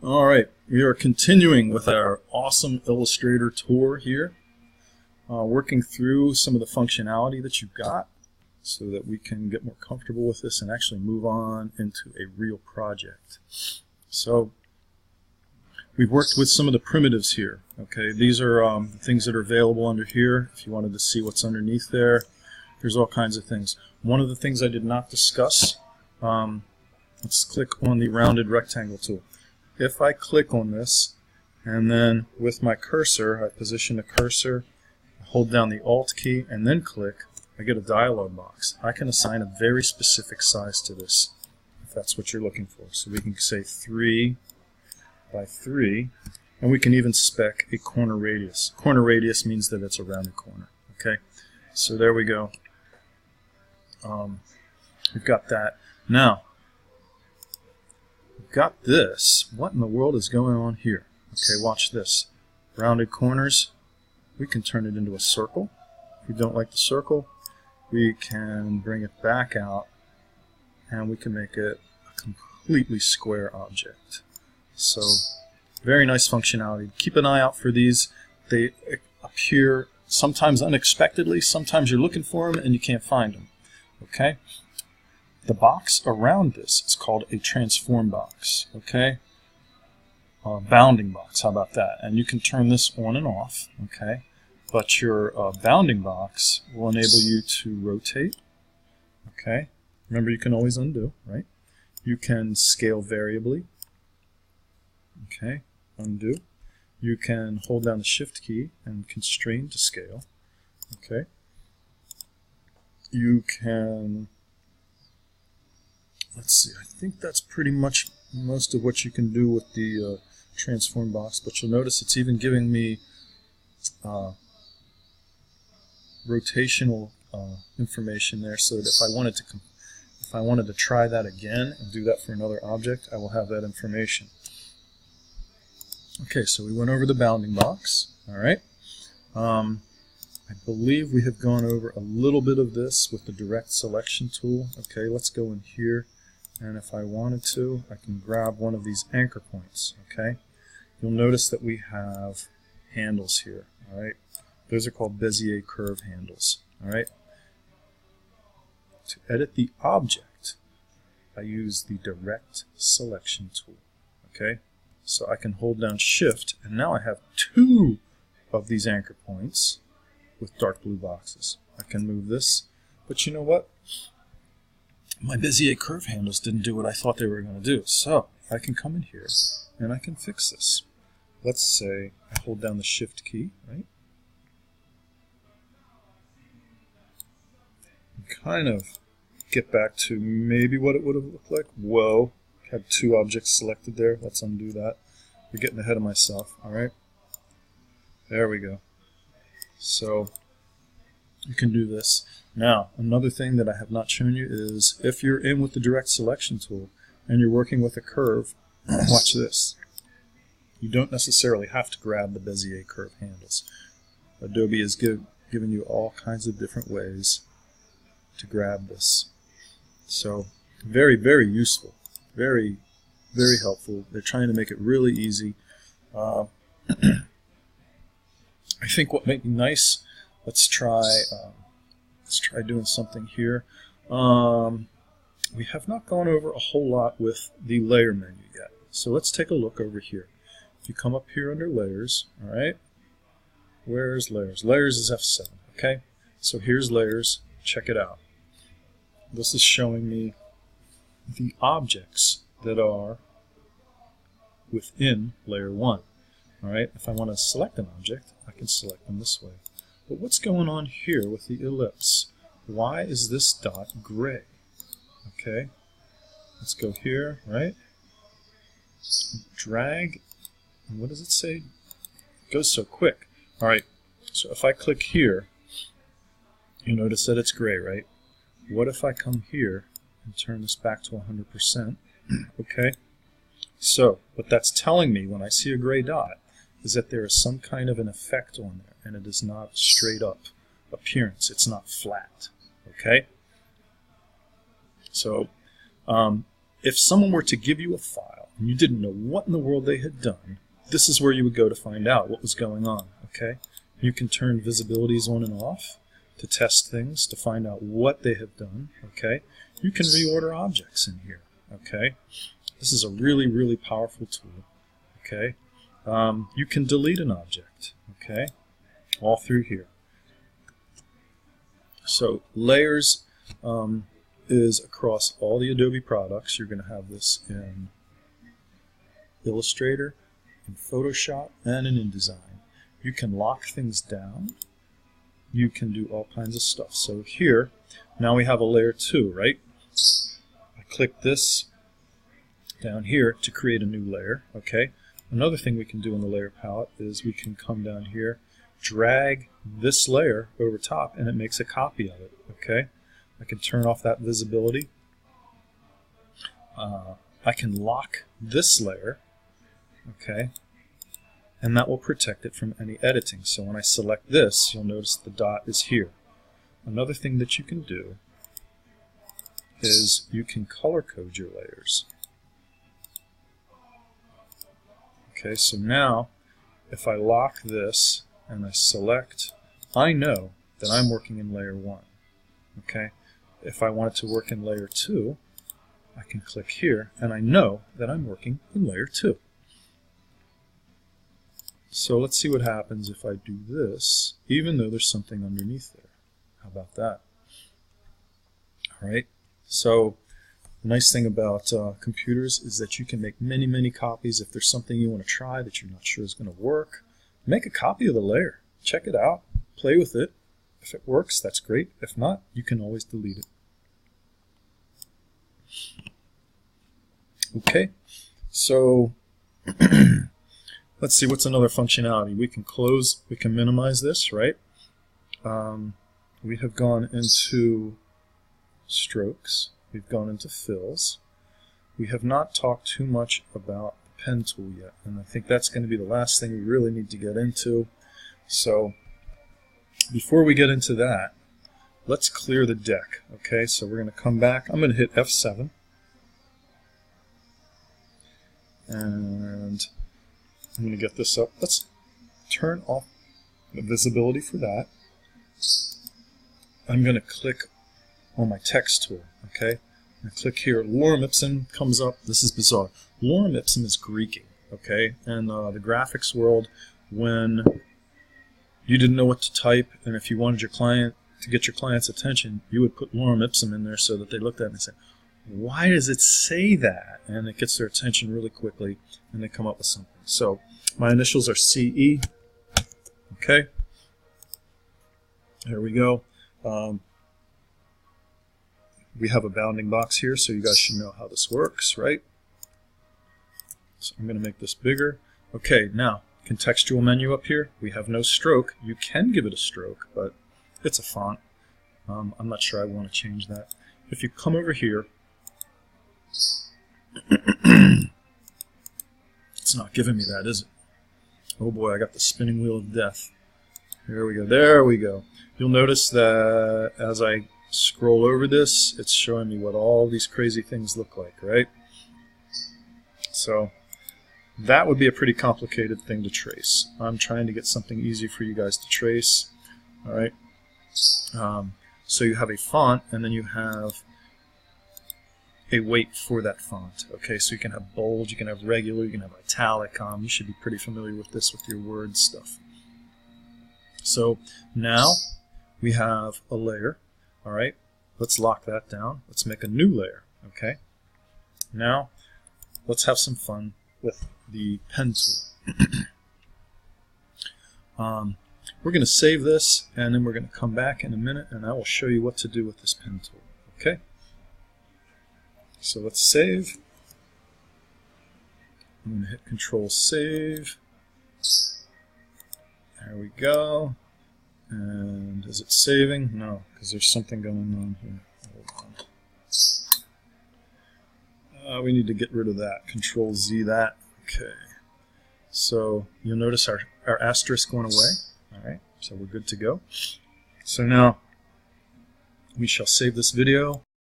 All right, we are continuing with our awesome Illustrator tour here, working through some of the functionality that you've got so that we can get more comfortable with this and actually move on into a real project. So we've worked with some of the primitives here. Okay, these are things that are available under here. If you wanted to see what's underneath there, there's all kinds of things. One of the things I did not discuss, let's click on the rounded rectangle tool. If I click on this and then with my cursor, I position the cursor, hold down the Alt key and then click, I get a dialog box. I can assign a very specific size to this if that's what you're looking for. So we can say 3 by 3 and we can even spec a corner radius. Corner radius means that it's a rounded corner. Okay, so there we go. We've got that. Now, got this. What in the world is going on here? Okay, watch this. Rounded corners, we can turn it into a circle. If we don't like the circle, we can bring it back out and we can make it a completely square object. So, very nice functionality. Keep an eye out for these. They appear sometimes unexpectedly, sometimes you're looking for them and you can't find them. Okay? The box around this is called a transform box, okay? Bounding box, how about that? And you can turn this on and off, okay? But your bounding box will enable you to rotate, okay? Remember, you can always undo, right? You can scale variably, okay? Undo. You can hold down the Shift key and constrain to scale, okay? You can... Let's see, I think that's pretty much most of what you can do with the transform box, but you'll notice it's even giving me rotational information there, so that if I wanted to try that again and do that for another object, I will have that information. Okay, so we went over the bounding box. All right. I believe we have gone over a little bit of this with the direct selection tool. Okay, let's go in here. And if I wanted to, I can grab one of these anchor points, okay? You'll notice that we have handles here, all right? Those are called Bezier curve handles, all right? To edit the object, I use the direct selection tool, okay? So I can hold down Shift, and now I have 2 of these anchor points with dark blue boxes. I can move this, but you know what? My Bezier curve handles didn't do what I thought they were going to do. So I can come in here and I can fix this. Let's say I hold down the Shift key, right? And kind of get back to maybe what it would have looked like. Whoa, had 2 objects selected there. Let's undo that. We're getting ahead of myself, all right? There we go. So you can do this. Now, another thing that I have not shown you is if you're in with the direct selection tool and you're working with a curve, watch this. You don't necessarily have to grab the Bezier curve handles. Adobe has given you all kinds of different ways to grab this. So, very, very useful. Very, very helpful. They're trying to make it really easy. I think what might be nice, let's try doing something here. We have not gone over a whole lot with the layer menu yet. So let's take a look over here. If you come up here under layers, all right, where's layers? Layers is F7, okay? So here's layers, check it out. This is showing me the objects that are within layer 1. All right, if I want to select an object, I can select them this way. But what's going on here with the ellipse? Why is this dot gray? Okay, let's go here, right? Drag, and what does it say? It goes so quick. All right, so if I click here, you notice that it's gray, right? What if I come here and turn this back to 100%? Okay, so what that's telling me when I see a gray dot is that there is some kind of an effect on there, and it is not straight up appearance. It's not flat. Okay? So if someone were to give you a file and you didn't know what in the world they had done, this is where you would go to find out what was going on. Okay, you can turn visibilities on and off to test things, to find out what they have done. Okay, you can reorder objects in here. Okay, this is a really, really powerful tool. Okay, you can delete an object. Okay, all through here. So layers is across all the Adobe products. You're going to have this in Illustrator, in Photoshop, and in InDesign. You can lock things down. You can do all kinds of stuff. So here, now we have a layer 2, right? I click this down here to create a new layer. Okay. Another thing we can do in the layer palette is we can come down here, drag this layer over top, and it makes a copy of it. Okay. I can turn off that visibility. I can lock this layer. Okay. And that will protect it from any editing. So when I select this, you'll notice the dot is here. Another thing that you can do is you can color code your layers. Okay, so now if I lock this and I select, I know that I'm working in layer 1. Okay, if I wanted to work in layer 2, I can click here and I know that I'm working in layer 2. So let's see what happens if I do this, even though there's something underneath there. How about that? Alright, so the nice thing about computers is that you can make many, many copies. If there's something you want to try that you're not sure is going to work, make a copy of the layer. Check it out. Play with it. If it works, that's great. If not, you can always delete it. Okay, so let's see what's another functionality. We can close, we can minimize this, right? We have gone into strokes. We've gone into fills. We have not talked too much about the pen tool yet, and I think that's going to be the last thing we really need to get into. So before we get into that, let's clear the deck. Okay, so we're going to come back. I'm going to hit F7. And I'm going to get this up. Let's turn off the visibility for that. I'm going to click on my text tool. Okay, I click here. Lorem ipsum comes up. This is bizarre. Lorem ipsum is Greeking. Okay, and the graphics world, when you didn't know what to type, and if you wanted your client to get your client's attention, you would put lorem ipsum in there so that they looked at it and said, why does it say that? And it gets their attention really quickly, and they come up with something. So my initials are CE. Okay, there we go. We have a bounding box here, so you guys should know how this works, right? So I'm going to make this bigger. Okay, now contextual menu up here. We have no stroke. You can give it a stroke, but it's a font. I'm not sure I want to change that. If you come over here, it's not giving me that, is it? Oh boy, I got the spinning wheel of death. Here we go. There we go. You'll notice that as I scroll over this, it's showing me what all these crazy things look like, right? So that would be a pretty complicated thing to trace. I'm trying to get something easy for you guys to trace. All right. So you have a font, and then you have a weight for that font. Okay, so you can have bold, you can have regular, you can have italic. You should be pretty familiar with this with your Word stuff. So now we have a layer. All right, let's lock that down. Let's make a new layer. Okay, now let's have some fun with the pen tool. We're going to save this, and then we're going to come back in a minute, and I will show you what to do with this pen tool. Okay, so let's save. I'm going to hit Control Save. There we go. And is it saving? No, because there's something going on here. Hold on. We need to get rid of that. Control Z that. Okay. So you'll notice our asterisk going away. All right. So we're good to go. So now we shall save this video.